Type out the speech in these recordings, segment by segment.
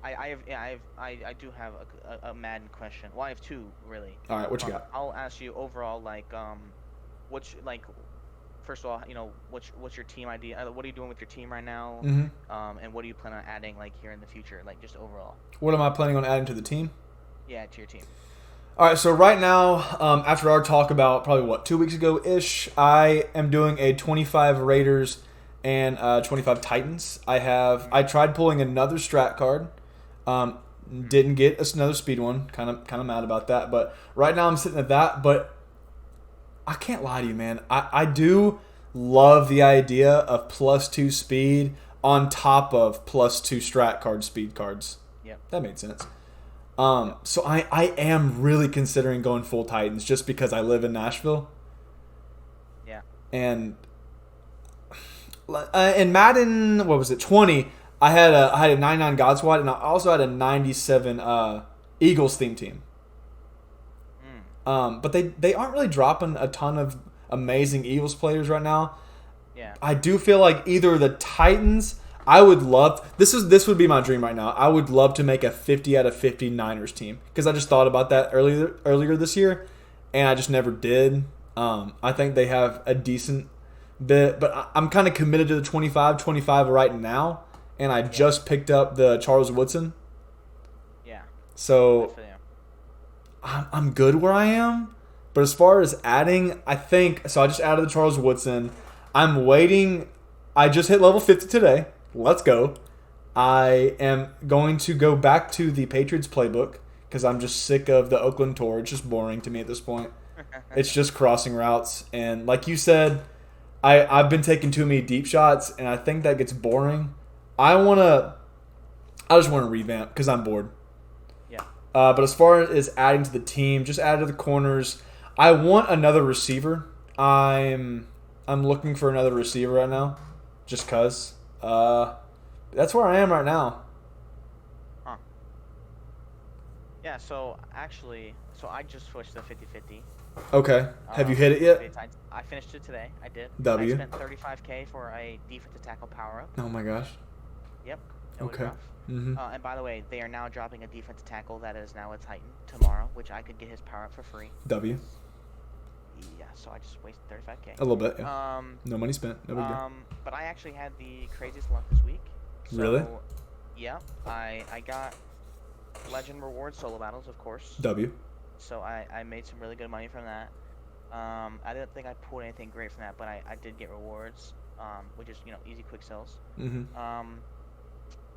I do have a Madden question. Well, I have two really. All right, what you got? I'll ask you overall, like, like, first of all, what's your team idea? What are you doing with your team right now? Mm-hmm. And what do you plan on adding, like, here in the future, like, just overall? What am I planning on adding to the team? Yeah, to your team. All right, so right now, after our talk about probably what 2 weeks ago ish, I am doing a 25 Raiders and 25 Titans. I tried pulling another strat card, um, Mm-hmm. didn't get another speed one. Kind of mad about that. But right now I'm sitting at that. But I can't lie to you, man. I do love the idea of +2 speed on top of +2 strat card speed cards. Yep. That made sense. Yep. So I am really considering going full Titans just because I live in Nashville. Yeah. And in Madden, what was it, 20? I had a 99 God Squad, and I also had a 97 Eagles theme team. Mm. But they aren't really dropping a ton of amazing Eagles players right now. Yeah. I do feel like either the Titans. I would love this would be my dream right now. I would love to make a 50 out of 50 Niners team because I just thought about that earlier this year, and I just never did. I think they have a decent bit, but I'm kind of committed to the 25-25 right now, and I Yeah. just picked up the Charles Woodson, Yeah. I so feel you. I'm good where I am. But as far as adding, I think so. I just added the Charles Woodson. I'm waiting. I just hit level 50 today. Let's go. I am going to go back to the Patriots playbook because I'm just sick of the Oakland tour. It's just boring to me at this point. It's just crossing routes. And like you said, I've been taking too many deep shots, and I think that gets boring. I want to. I just want to revamp because I'm bored. Yeah. But as far as adding to the team, just add to the corners. I want another receiver. I'm looking for another receiver right now, just cause. That's where I am right now. Huh. Yeah. So actually, I just switched to 50-50. Okay. Have you hit it With the yet? I finished it today. I did. I W. spent 35K for a defensive tackle power up. Oh my gosh. Yep. It was Okay. rough. Mm-hmm. And by the way, they are now dropping a defensive tackle that is now a Titan tomorrow, which I could get his power up for free. W. Yeah, so I just wasted 35K. A little bit. Yeah. Um, No money spent. No big deal. but I actually had the craziest luck this week. Really? So, yeah, I got Legend Reward solo battles, of course. W. So I made some really good money from that. I didn't think I pulled anything great from that, but I did get rewards, which is, easy quick sells. Mm-hmm.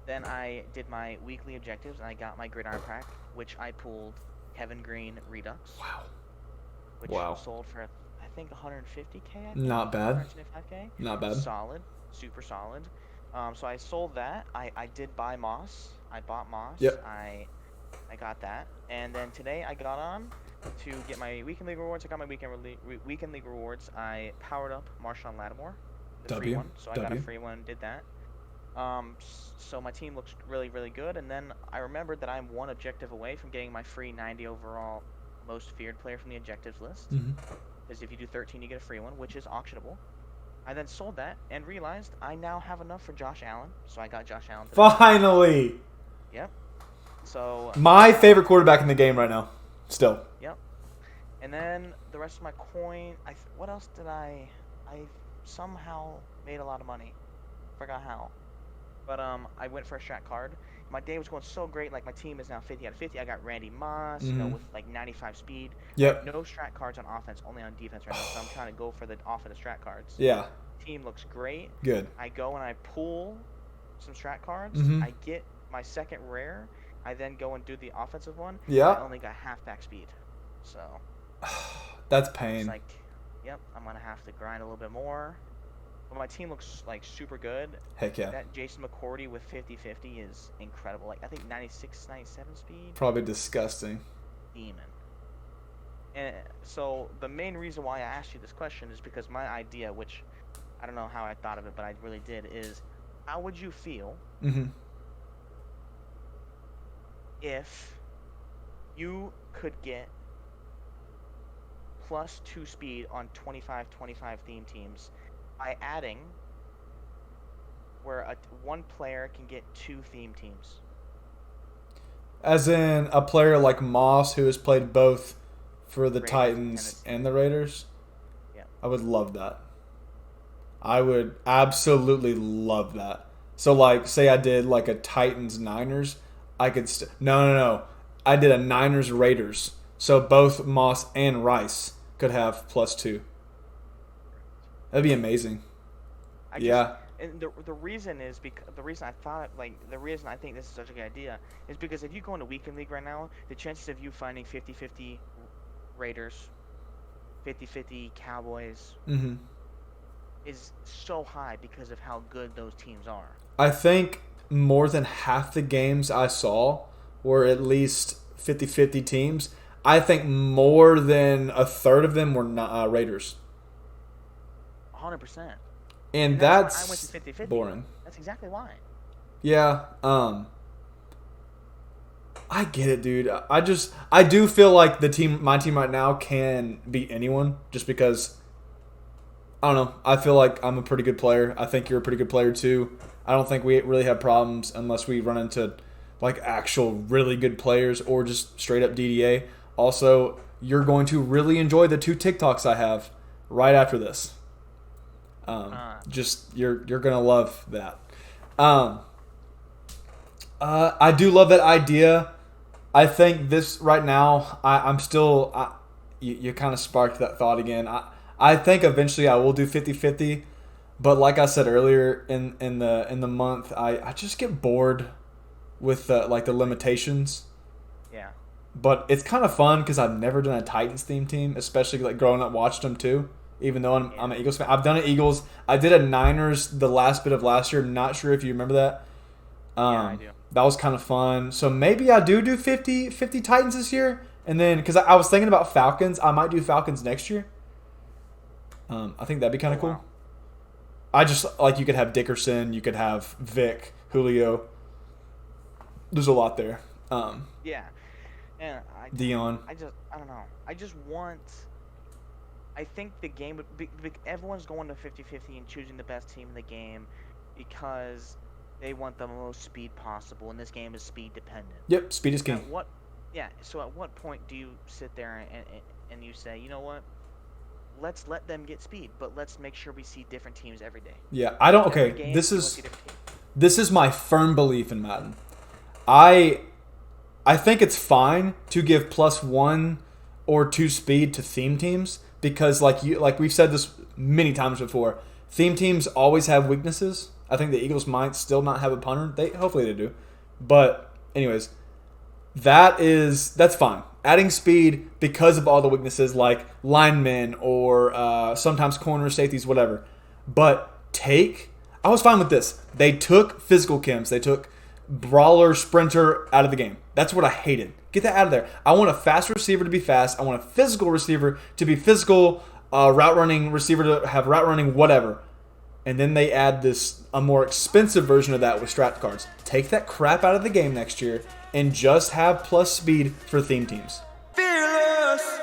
Then I did my weekly objectives, and I got my Gridiron pack, which I pulled Kevin Green Redux, Wow. which Wow. sold for, I think, 150K, I think? Not bad. 175K? Not bad. Solid. Super solid. So I sold that. I did buy Moss. I bought Moss. Yep. I got that. And then today I got on to get my weekend league rewards. I got my weekend league rewards. I powered up Marshawn Lattimore, the free W. one. So I got a free one, did that. So my team looks really, really good. And then I remembered that I'm one objective away from getting my free 90 overall most feared player from the objectives list. Mm-hmm. Because if you do 13, you get a free one, which is auctionable. I then sold that and realized I now have enough for Josh Allen. So I got Josh Allen today. Finally. Yep. So, My favorite quarterback in the game right now. Still. yep. And then the rest of my coin, what else did I somehow made a lot of money. Forgot how. But I went for a strat card. My day was going so great. Like, my team is now 50 out of 50. I got Randy Moss, Mm-hmm. with like 95 speed. Yep. No strat cards on offense, only on defense right now. So I'm trying to go for the offensive strat cards. Yeah. Team looks great. Good. I go and I pull some strat cards. Mm-hmm. I get my second rare. I then go and do the offensive one. Yeah. I only got halfback speed. So That's it's pain. like, yep, I'm going to have to grind a little bit more. But my team looks like super good. Heck yeah. That Jason McCourty with 50-50 is incredible. Like, I think 96, 97 speed. Probably disgusting. Demon. And so the main reason why I asked you this question is because my idea, which I don't know how I thought of it, but I really did, is how would you feel Mm-hmm. if you could get +2 speed on 25-25 theme teams by adding where one player can get 2 theme teams? As in a player like Moss who has played both for the Raiders and Titans Tennessee. and the Raiders. Yeah. I would love that. I would absolutely love that. So, like, say I did like a Titans Niners, I could. No. I did a Niners Raiders. So both Moss and Rice could have +2. That'd be amazing. I just, Yeah. and the reason is because the reason I thought like the reason I think this is such a good idea is because if you go into weekend league right now, the chances of you finding 50-50 Raiders, 50-50 Cowboys hmm is so high because of how good those teams are. I think more than half the games I saw were at least 50-50 teams. I think more than a third of them were not, Raiders. 100%. And And that's why I went to that's 50-50. boring. That's exactly why. Yeah. I get it, dude. I do feel like my team right now can beat anyone just because I don't know. I feel like I'm a pretty good player. I think you're a pretty good player too. I don't think we really have problems unless we run into like actual really good players or just straight up DDA. Also, you're going to really enjoy the 2 TikToks I have right after this. Just you're gonna love that. I do love that idea. I think this right now. I'm still. You kind of sparked that thought again. I think eventually I will do 50-50, but like I said earlier in the month, I just get bored with the limitations. Yeah. But it's kind of fun because I've never done a Titans theme team, especially like growing up watched them too. Even though I'm an Eagles fan, I've done an Eagles. I did a Niners the last bit of last year. Not sure if you remember that. Yeah, I do. That was kind of fun. So maybe I do 50 Titans this year, and then because I was thinking about Falcons, I might do Falcons next year. I think that'd be kind of cool. Wow. I just like you could have Dickerson, you could have Vic, Julio. There's a lot there. Yeah. And Dion. I don't know. I just want. I think the game would be, everyone's going to 50-50 and choosing the best team in the game because they want the most speed possible, and this game is speed dependent. Yep, speed is king. So at what point do you sit there and you say, you know what? Let's let them get speed, but let's make sure we see different teams every day. Yeah, I don't. Every Okay, game, this you wanna is see different teams. this is my firm belief in Madden. I think it's fine to give +1 or 2 speed to theme teams because like we've said this many times before, theme teams always have weaknesses. I think the Eagles might still not have a punter. Hopefully they do. But anyways, that's fine. Adding speed because of all the weaknesses like linemen or sometimes corners, safeties, whatever. But I was fine with this. They took physical chems. They took brawler, sprinter out of the game. That's what I hated. Get that out of there. I want a fast receiver to be fast. I want a physical receiver to be physical, route running receiver to have route running, whatever. And then they add a more expensive version of that with strat cards. Take that crap out of the game next year and just have plus speed for theme teams. Fearless.